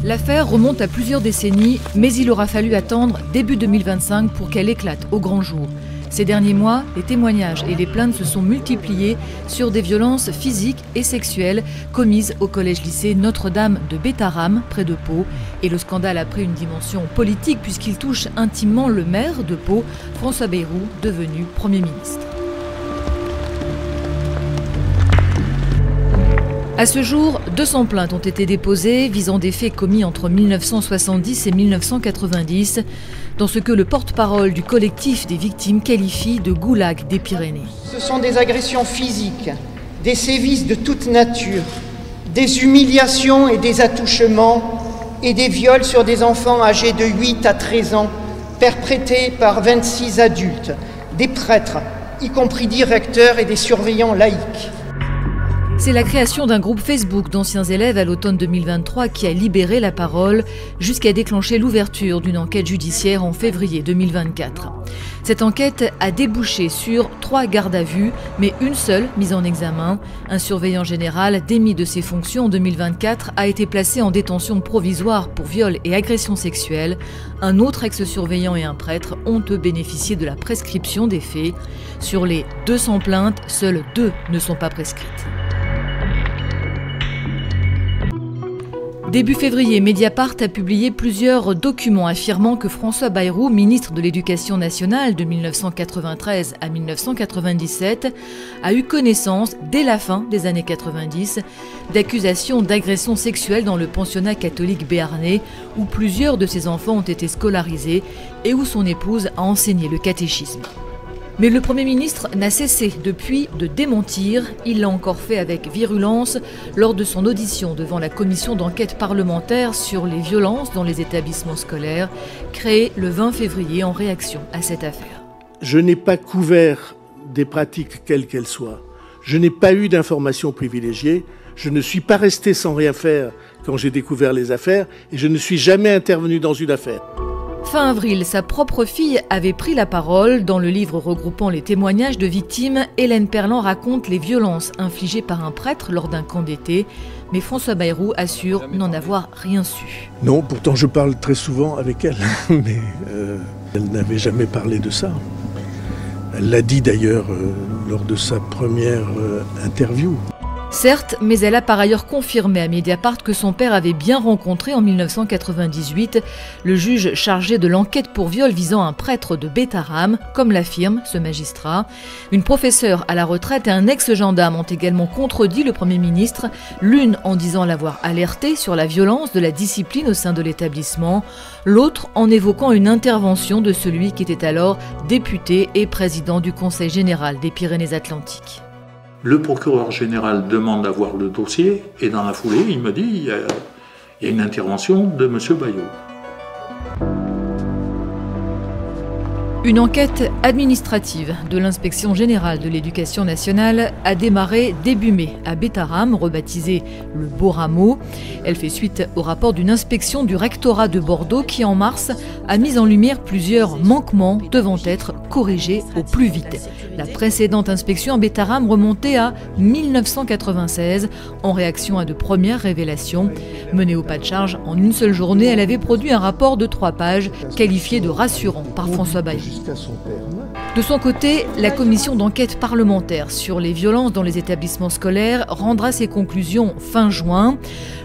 L'affaire remonte à plusieurs décennies, mais il aura fallu attendre début 2025 pour qu'elle éclate au grand jour. Ces derniers mois, les témoignages et les plaintes se sont multipliés sur des violences physiques et sexuelles commises au collège-lycée Notre-Dame de Bétharram, près de Pau. Et le scandale a pris une dimension politique puisqu'il touche intimement le maire de Pau, François Bayrou, devenu Premier ministre. À ce jour, 200 plaintes ont été déposées visant des faits commis entre 1970 et 1990, dans ce que le porte-parole du collectif des victimes qualifie de goulag des Pyrénées. Ce sont des agressions physiques, des sévices de toute nature, des humiliations et des attouchements et des viols sur des enfants âgés de 8 à 13 ans, perpétrés par 26 adultes, des prêtres, y compris directeurs et des surveillants laïcs. C'est la création d'un groupe Facebook d'anciens élèves à l'automne 2023 qui a libéré la parole jusqu'à déclencher l'ouverture d'une enquête judiciaire en février 2024. Cette enquête a débouché sur 3 gardes à vue, mais une seule mise en examen. Un surveillant général démis de ses fonctions en 2024 a été placé en détention provisoire pour viol et agression sexuelle. Un autre ex-surveillant et un prêtre ont eux bénéficié de la prescription des faits. Sur les 200 plaintes, seules 2 ne sont pas prescrites. Début février, Mediapart a publié plusieurs documents affirmant que François Bayrou, ministre de l'Éducation nationale de 1993 à 1997, a eu connaissance, dès la fin des années 90, d'accusations d'agression sexuelle dans le pensionnat catholique béarnais, où plusieurs de ses enfants ont été scolarisés et où son épouse a enseigné le catéchisme. Mais le Premier ministre n'a cessé depuis de démentir. Il l'a encore fait avec virulence lors de son audition devant la commission d'enquête parlementaire sur les violences dans les établissements scolaires, créée le 20 février en réaction à cette affaire. Je n'ai pas couvert des pratiques quelles qu'elles soient. Je n'ai pas eu d'informations privilégiées. Je ne suis pas resté sans rien faire quand j'ai découvert les affaires et je ne suis jamais intervenu dans une affaire. Fin avril, sa propre fille avait pris la parole. Dans le livre regroupant les témoignages de victimes, Hélène Perland raconte les violences infligées par un prêtre lors d'un camp d'été. Mais François Bayrou assure n'en avoir rien su. Non, pourtant je parle très souvent avec elle, mais elle n'avait jamais parlé de ça. Elle l'a dit d'ailleurs lors de sa première interview. Certes, mais elle a par ailleurs confirmé à Mediapart que son père avait bien rencontré en 1998 le juge chargé de l'enquête pour viol visant un prêtre de Bétharram, comme l'affirme ce magistrat. Une professeure à la retraite et un ex-gendarme ont également contredit le Premier ministre, l'une en disant l'avoir alerté sur la violence de la discipline au sein de l'établissement, l'autre en évoquant une intervention de celui qui était alors député et président du Conseil général des Pyrénées-Atlantiques. Le procureur général demande à voir le dossier et dans la foulée, il me dit il y a une intervention de M. Bayrou. Une enquête administrative de l'Inspection générale de l'Éducation nationale a démarré début mai à Bétharram, rebaptisé le Beau Rameau. Elle fait suite au rapport d'une inspection du rectorat de Bordeaux qui, en mars, a mis en lumière plusieurs manquements devant être corrigés au plus vite. La précédente inspection à Bétharram remontait à 1996 en réaction à de premières révélations. Menée au pas de charge en une seule journée, elle avait produit un rapport de 3 pages qualifié de rassurant par François Bayrou. De son côté, la commission d'enquête parlementaire sur les violences dans les établissements scolaires rendra ses conclusions fin juin.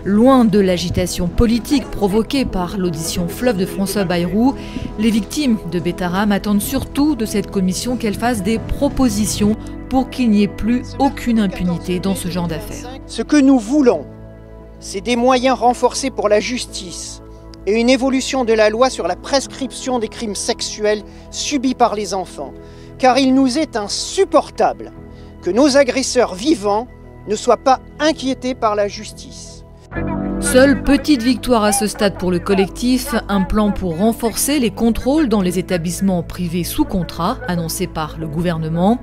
Loin de l'agitation politique provoquée par l'audition fleuve de François Bayrou, les victimes de Bétharram attendent surtout de cette commission qu'elle fasse des propositions pour qu'il n'y ait plus aucune impunité dans ce genre d'affaires. Ce que nous voulons, c'est des moyens renforcés pour la justice et une évolution de la loi sur la prescription des crimes sexuels subis par les enfants. Car il nous est insupportable que nos agresseurs vivants ne soient pas inquiétés par la justice. Seule petite victoire à ce stade pour le collectif, un plan pour renforcer les contrôles dans les établissements privés sous contrat, annoncé par le gouvernement.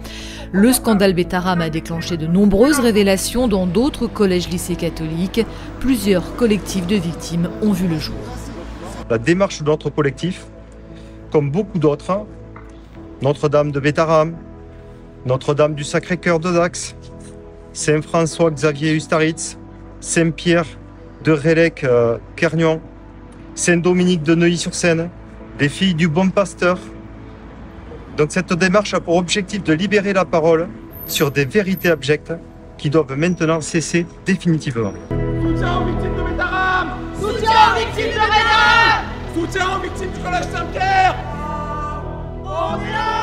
Le scandale Bétharram a déclenché de nombreuses révélations dans d'autres collèges-lycées catholiques. Plusieurs collectifs de victimes ont vu le jour. La démarche de notre collectif, comme beaucoup d'autres, Notre-Dame de Bétharram, Notre-Dame du Sacré-Cœur de Dax, Saint-François-Xavier Ustaritz, Saint-Pierre de Rélec-Kernion, Saint-Dominique de Neuilly-sur-Seine, des filles du Bon Pasteur. Donc cette démarche a pour objectif de libérer la parole sur des vérités abjectes qui doivent maintenant cesser définitivement. Soutien aux victimes de Bétarame! Soutien aux victimes de Bétarame! Soutien aux victimes du collège Saint-Pierre! On est là!